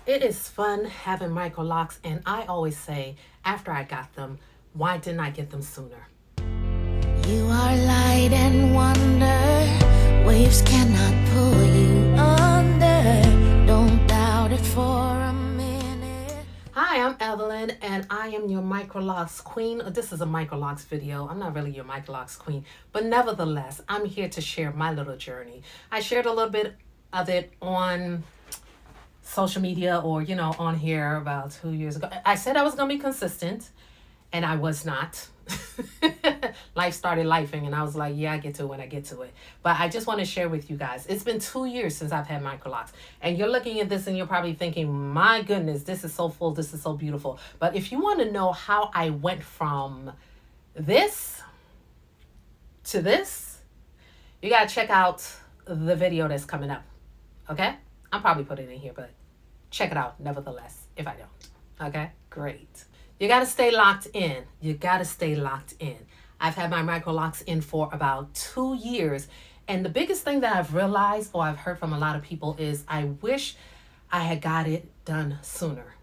It is fun having Microlocs, and I always say, after I got them, why didn't I get them sooner? You are light and wonder, waves cannot pull you under. Don't doubt it for a minute. Hi, I'm Evelyn, and I am your Microlocs queen. This is a Microlocs video. I'm not really your Microlocs queen, but nevertheless, I'm here to share my little journey. I shared a little bit of it on social media or, on here about 2 years ago. I said I was going to be consistent, and I was not. Life started lifing, and I was like, yeah, I get to it when I get to it. But I just want to share with you guys, it's been 2 years since I've had Microlocs, and you're looking at this and you're probably thinking, my goodness, this is so full, this is so beautiful. But if you want to know how I went from this to this, you got to check out the video that's coming up. Okay? I'll probably put it in here, but check it out nevertheless if I don't. Okay? Great. You got to stay locked in. You got to stay locked in. I've had my Microlocs in for about 2 years. And the biggest thing that I've realized, or I've heard from a lot of people, is I wish I had got it done sooner.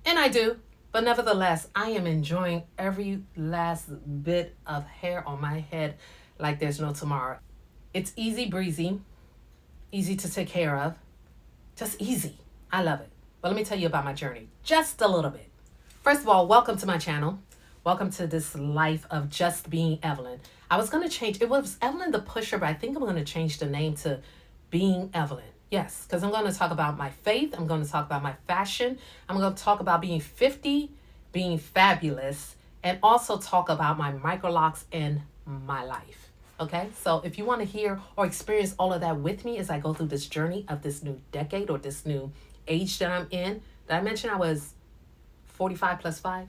And I do. But nevertheless, I am enjoying every last bit of hair on my head like there's no tomorrow. It's easy breezy, easy to take care of, just easy. I love it. But let me tell you about my journey just a little bit. First of all, welcome to my channel. Welcome to this life of just being Evelyn. I was going to change, it was Evelyn the Pusher, but I think I'm going to change the name to Being Evelyn. Yes, because I'm going to talk about my faith. I'm going to talk about my fashion. I'm going to talk about being 50, being fabulous, and also talk about my Microlocs and my life. Okay, so if you want to hear or experience all of that with me as I go through this journey of this new decade or this new age that I'm in, did I mention I was 45 plus 5?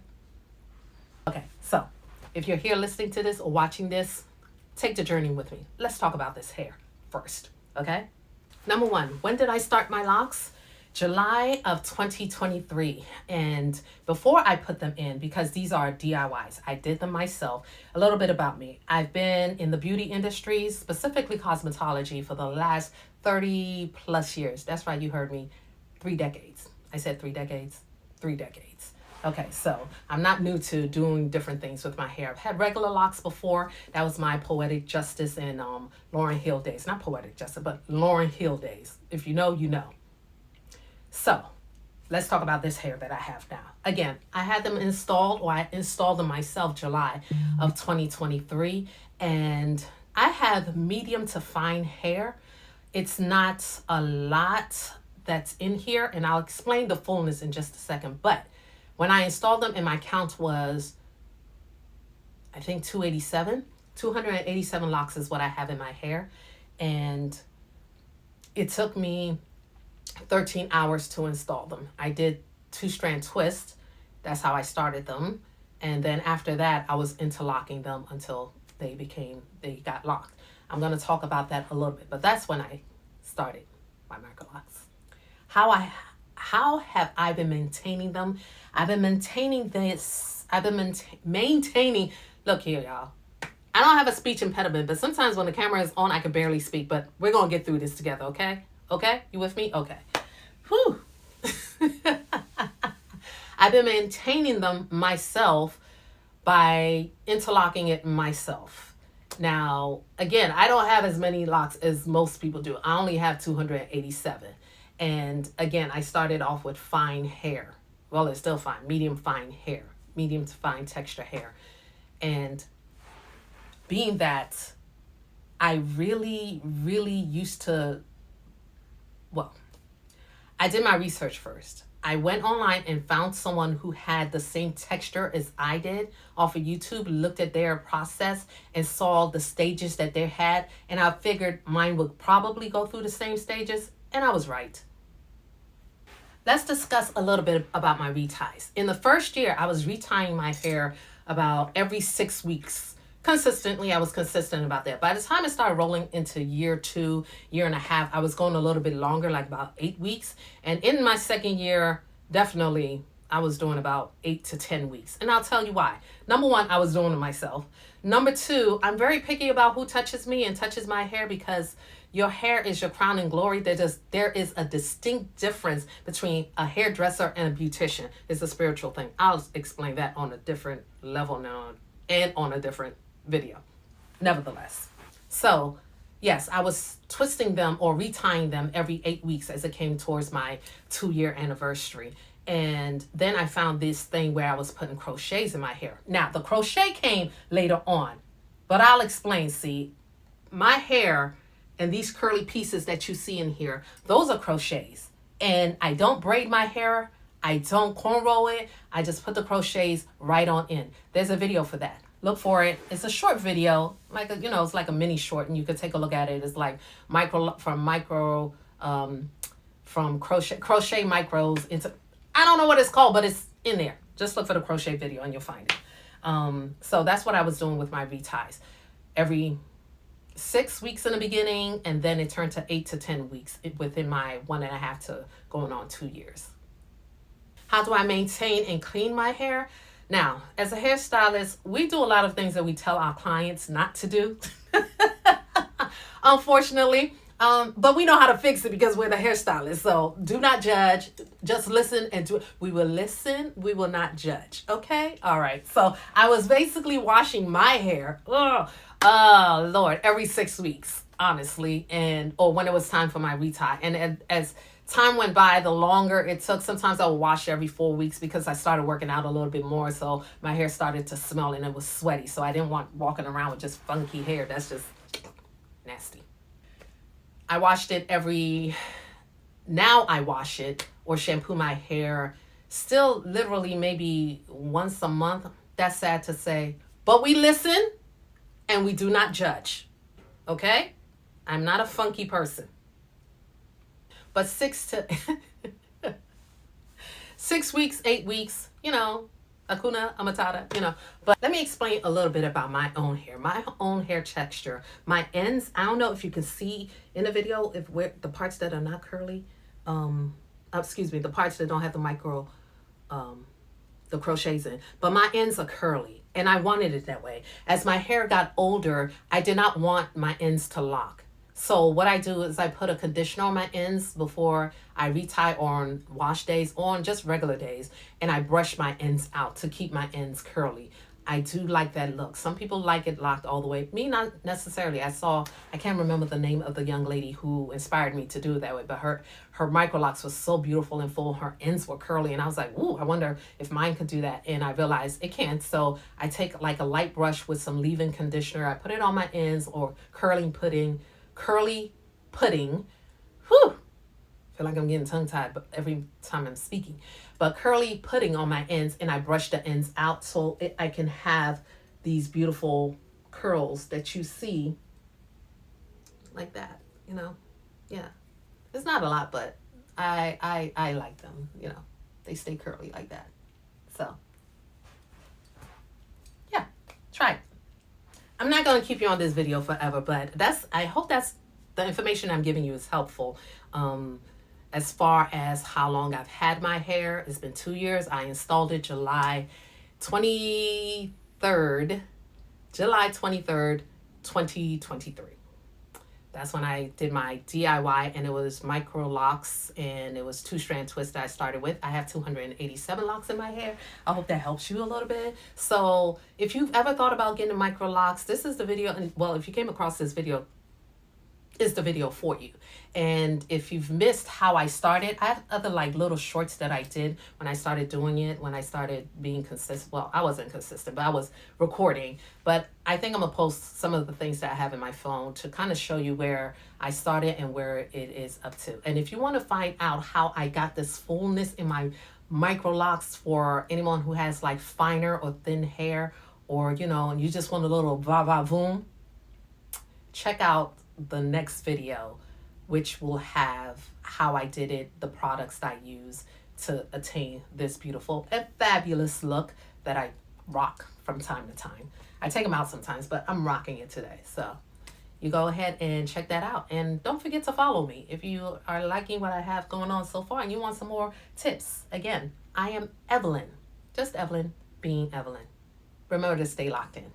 Okay, so if you're here listening to this or watching this, take the journey with me. Let's talk about this hair first, okay? Number one, when did I start my locks? July of 2023. And before I put them in, because these are DIYs, I did them myself. A little bit about me. I've been in the beauty industry, specifically cosmetology, for the last 30 plus years. That's right, you heard me. 3 decades. I said 3 decades. 3 decades. Okay, so I'm not new to doing different things with my hair. I've had regular locks before. That was my Poetic Justice and Lauryn Hill days. Not Poetic Justice, but Lauryn Hill days. If you know, you know. So let's talk about this hair that I have now. Again, I had them installed, or I installed them myself July of 2023. And I have medium to fine hair. It's not a lot that's in here, and I'll explain the fullness in just a second. But when I installed them, and my count was, I think 287 locks is what I have in my hair. And it took me 13 hours to install them. I did 2-strand twist. That's how I started them. And then after that, I was interlocking them until they got locked. I'm going to talk about that a little bit, but that's when I started my Microlocs. How have I been maintaining them? I've been maintaining this. I've been maintaining. Look here, y'all. I don't have a speech impediment, but sometimes when the camera is on, I can barely speak. But we're gonna get through this together, okay? Okay, you with me? Okay. Whew. I've been maintaining them myself by interlocking it myself. Now, again, I don't have as many locks as most people do. I only have 287. And again, I started off with fine hair. Well, it's still fine, medium fine hair, medium to fine texture hair. And being that I really, really used to, well, I did my research first. I went online and found someone who had the same texture as I did off of YouTube, looked at their process and saw the stages that they had. And I figured mine would probably go through the same stages. And I was right. Let's discuss a little bit about my reties. In the first year, I was retying my hair about every 6 weeks. Consistently, I was consistent about that. By the time it started rolling into year 2, year and a half, I was going a little bit longer, like about 8 weeks. And in my second year, definitely, I was doing about 8 to 10 weeks. And I'll tell you why. Number one, I was doing it myself. Number two, I'm very picky about who touches me and touches my hair because Your hair is your crown and glory. There is a distinct difference between a hairdresser and a beautician. It's a spiritual thing. I'll explain that on a different level now and on a different video. Nevertheless. So, yes, I was twisting them or retying them every 8 weeks as it came towards my 2-year anniversary. And then I found this thing where I was putting crochets in my hair. Now, the crochet came later on, but I'll explain. See, my hair and these curly pieces that you see in here, those are crochets. And I don't braid my hair. I don't cornrow it. I just put the crochets right on in. There's a video for that. Look for it. It's a short video, like it's like a mini short, and you can take a look at it. It's like from crochet micros into, I don't know what it's called, but it's in there. Just look for the crochet video and you'll find it. So that's what I was doing with my reties. Every 6 weeks in the beginning, and then it turned to 8 to 10 weeks within my 1.5 to going on 2 years. How do I maintain and clean my hair? Now, as a hairstylist, we do a lot of things that we tell our clients not to do, unfortunately. But we know how to fix it because we're the hairstylist. So do not judge. Just listen and do. We will listen. We will not judge. Okay? All right. So I was basically washing my hair. Oh, Lord, every 6 weeks, honestly. Or when it was time for my retie. And as time went by, the longer it took. Sometimes I would wash every 4 weeks because I started working out a little bit more. So my hair started to smell and it was sweaty. So I didn't want walking around with just funky hair. That's just nasty. I washed it now I wash it or shampoo my hair still literally maybe once a month. That's sad to say. But we listen and we do not judge. Okay? I'm not a funky person. But 6 weeks, 8 weeks, Akuna Amatata, But let me explain a little bit about my own hair. My own hair texture. My ends, I don't know if you can see in the video the parts that are not curly. The parts that don't have the crochets in. But my ends are curly. And I wanted it that way. As my hair got older, I did not want my ends to lock. So what I do is I put a conditioner on my ends before I retie on wash days, on just regular days, and I brush my ends out to keep my ends curly. I do like that look. Some people like it locked all the way. Me, not necessarily. I can't remember the name of the young lady who inspired me to do it that way, but her microlocs was so beautiful and full. Her ends were curly, and I was like, ooh, I wonder if mine could do that. And I realized it can't. So I take like a light brush with some leave-in conditioner. I put it on my ends or curly pudding. Whew. Feel like I'm getting tongue-tied every time I'm speaking. But curly pudding on my ends, and I brush the ends out so I can have these beautiful curls that you see like that, Yeah. It's not a lot, but I like them, They stay curly like that. So, yeah, try it. I'm not going to keep you on this video forever, but I hope that's the information I'm giving you is helpful. As far as how long I've had my hair, it's been 2 years. I installed it July 23rd, 2023. That's when I did my DIY, and it was Microlocs, and it was 2-strand twist that I started with. I have 287 locks in my hair. I hope that helps you a little bit. So if you've ever thought about getting Microlocs, this is the video. And well, if you came across this video, is the video for you. And if you've missed how I started, I have other like little shorts that I did when I started doing it, when I started being consistent. Well, I wasn't consistent, but I was recording. But I think I'm gonna post some of the things that I have in my phone to kind of show you where I started and where it is up to. And if you want to find out how I got this fullness in my Microlocs for anyone who has like finer or thin hair, or and you just want a little va-va-voom, check out the next video, which will have how I did it, the products that I use to attain this beautiful and fabulous look that I rock from time to time. I take them out sometimes, but I'm rocking it today. So you go ahead and check that out. And don't forget to follow me if you are liking what I have going on so far and you want some more tips. Again, I am Evelyn, just Evelyn being Evelyn. Remember to stay locked in.